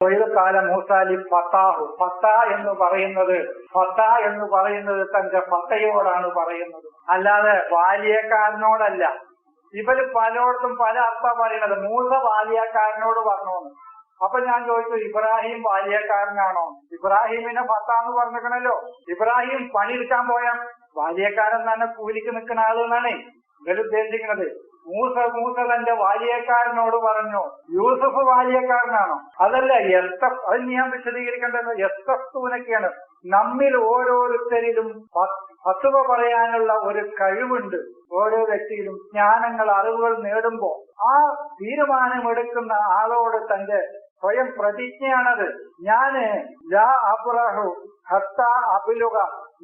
വൈദ കാല മൂസാലി ഫത്താഹു, ഫത്ത എന്ന് പറയുന്നത് തന്റെ ഫത്തയോടാണ് പറയുന്നത്, അല്ലാതെ ബാല്യക്കാരനോടല്ല. ഇവര് പലയിടത്തും പല അർത്ഥം പറയുന്നത്. മൂസ ബാല്യക്കാരനോട് പറഞ്ഞോന്ന്. അപ്പൊ ഞാൻ ചോദിച്ചു, ഇബ്രാഹിം ബാല്യക്കാരനാണോ? ഇബ്രാഹിമിനെ ഫത്താന്ന് പറഞ്ഞിരിക്കണല്ലോ. ഇബ്രാഹിം പണിയെടുക്കാൻ പോയ ബാല്യക്കാരൻ തന്നെ കൂലിക്ക് നിൽക്കുന്ന ആളെന്നാണ് ഇവരുദ്ദേശിക്കുന്നത്. മൂസ തന്റെ ബാല്യക്കാരനോട് പറഞ്ഞു. യൂസഫ് ബാല്യക്കാരനാണോ? അതല്ല, അത് ഞാൻ വിശദീകരിക്കേണ്ടത് യസ്തൂനൊക്കെയാണ്. നമ്മിൽ ഓരോരുത്തരിലും ഫത്വ പറയാനുള്ള ഒരു കഴിവുണ്ട്. ഓരോ വ്യക്തിയിലും ജ്ഞാനങ്ങൾ, അറിവുകൾ നേടുമ്പോ ആ തീരുമാനമെടുക്കുന്ന ആളോട് തന്റെ സ്വയം പ്രതിജ്ഞയാണത്. ഞാന് ലാ അബ്റഹു ഹത്താ അബ്ലുഗ,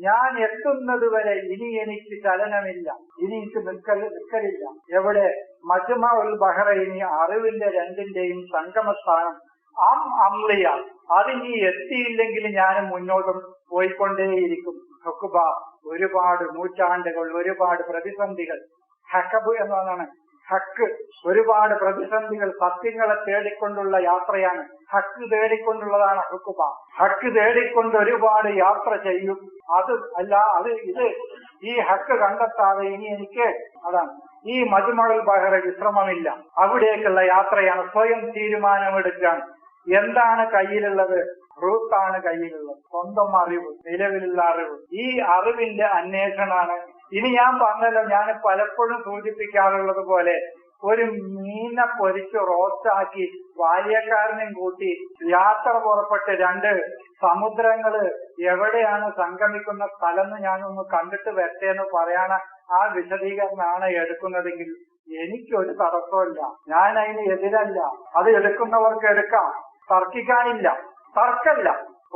ഞാൻ എത്തുന്നത് വരെ ഇനി എനിക്ക് ചലനമില്ല, ഇനി എനിക്ക് നിൽക്കലില്ല. എവിടെ? മജ്മഉൽ ബഹറൈനി, അറിവിന്റെ രണ്ടിന്റെയും സംഗമസ്ഥാനം. അംലിയ, അതിനി എത്തിയില്ലെങ്കിൽ ഞാൻ മുന്നോട്ടും പോയിക്കൊണ്ടേയിരിക്കും. ഹുക്ബ, ഒരുപാട് നൂറ്റാണ്ടുകൾ, ഒരുപാട് പ്രതിസന്ധികൾ. ഹക്കബ് എന്നതാണ് ഹക്ക്, ഒരുപാട് പ്രതിസന്ധികൾ, സത്യങ്ങളെ തേടിക്കൊണ്ടുള്ള യാത്രയാണ്. ഹക്ക് തേടിക്കൊണ്ടുള്ളതാണ് ഹുക്ബ. ഹക്ക് തേടിക്കൊണ്ട് ഒരുപാട് യാത്ര ചെയ്യും. ഇത് ഈ ഹക്ക് കണ്ടെത്താതെ ഇനി എനിക്ക് അതാണ് ഈ മജ്മഉൽ ബഹറ വിശ്രമമില്ല. അവിടേക്കുള്ള യാത്രയാണ്. സ്വയം തീരുമാനമെടുക്കാൻ. എന്താണ് കയ്യിലുള്ളത്? റൂത്താണ് കയ്യിലുള്ളത്, സ്വന്തം അറിവ്, നിലവിലുള്ള അറിവ്. ഈ അറിവിന്റെ അന്വേഷണമാണ്. ഇനി ഞാൻ പറഞ്ഞല്ലോ, ഞാൻ പലപ്പോഴും സൂചിപ്പിക്കാറുള്ളത് പോലെ ഒരു മീനെ പൊരിച്ച് റോസ്റ്റാക്കി ബാല്യക്കാരനെയും കൂട്ടി യാത്ര പുറപ്പെട്ട് 2 സമുദ്രങ്ങള് എവിടെയാണ് സംഗമിക്കുന്ന സ്ഥലം എന്ന് ഞാനൊന്ന് കണ്ടിട്ട് വരട്ടെ എന്ന് പറയാൻ ആ വിശദീകരണമാണ് എടുക്കുന്നതെങ്കിൽ എനിക്കൊരു തടസ്സമില്ല. ഞാൻ അതിന് എതിരല്ല. അത് എടുക്കുന്നവർക്ക് എടുക്കാം, തർക്കിക്കാനില്ല. തർക്കല്ല.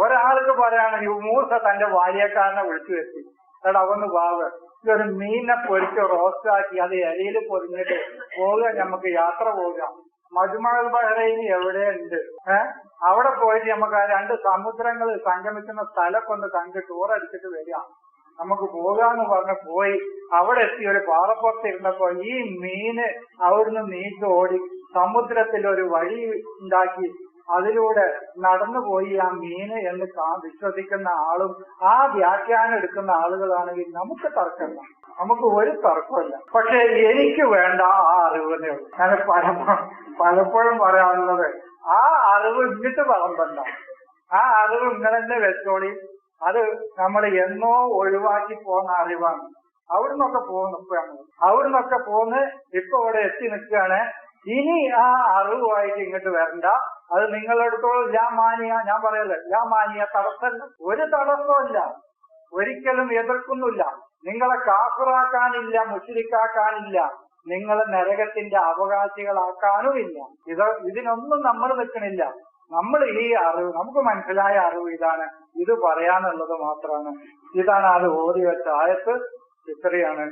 ഒരാൾക്ക് പറയാണ് മൂസ തന്റെ ബാല്യക്കാരനെ വിളിച്ചു വരുത്തി, എടാ ഒന്ന് വാവ്, ഇതൊരു മീനെ പൊരിച്ച് റോസ്റ്റാക്കി അത് ഇലയിൽ പൊതിഞ്ഞിട്ട് പോവുക, നമുക്ക് യാത്ര പോവുക. മജ്മഉൽ ബഹറൈനി എവിടെയുണ്ട്? അവിടെ പോയിട്ട് നമുക്ക് ആ 2 സമുദ്രങ്ങൾ സംഗമിക്കുന്ന സ്ഥലമൊക്കെ ഒന്ന് കണ്ട് ടൂറടിച്ചിട്ട് വരിക, നമുക്ക് പോകാന്ന് പറഞ്ഞ് പോയി. അവിടെ എത്തി ഒരു പാറപ്പുറത്ത് ഇരുന്നപ്പോ ഈ മീന് അവിടുന്ന് നീക്കി ഓടി സമുദ്രത്തിൽ ഒരു വഴി ഉണ്ടാക്കി അതിലൂടെ നടന്നുപോയി ആ മീന് എന്ന് വിശ്വസിക്കുന്ന ആളും ആ വ്യാഖ്യാനം എടുക്കുന്ന ആളുകളാണെങ്കിൽ നമുക്ക് തർക്കമില്ല, നമുക്ക് ഒരു തർക്കമില്ല. പക്ഷെ എനിക്ക് വേണ്ട ആ അറിവിനെ ഉള്ളൂ. ഞാൻ പലപ്പോഴും പറയാറുള്ളത്, ആ അറിവ് ഇങ്ങിട്ട് പറമ്പണ്ട, ആ അറിവ് ഇങ്ങനെ വെച്ചോളി. അത് നമ്മൾ എന്നോ ഒഴിവാക്കി പോകുന്ന അറിവാണ്. അവിടുന്നൊക്കെ പോന്ന് ഇപ്പൊ ഇവിടെ എത്തി നിൽക്കുകയാണ്. ഇനി ആ അറിവുമായിട്ട് ഇങ്ങോട്ട് വരണ്ട. അത് നിങ്ങളെടുത്തോളം ഞാൻ പറയല്ലേ, തടസ്സമല്ല, ഒരു തടസ്സമില്ല, ഒരിക്കലും എതിർക്കുന്നില്ല. നിങ്ങളെ കാഫിറാക്കാനില്ല, മുശ്രിക്കാക്കാനില്ല, നിങ്ങളെ നരകത്തിന്റെ അവകാശികളാക്കാനുമില്ല. ഇതിനൊന്നും നമ്മൾ നിൽക്കണില്ല. നമ്മൾ ഈ അറിവ്, നമുക്ക് മനസ്സിലായ അറിവ് ഇതാണ്, ഇത് പറയാനുള്ളത് മാത്രമാണ്. ഇതാണ് അത് ഓതി വെച്ച ആയത്ത്. ഇത്രയാണ്.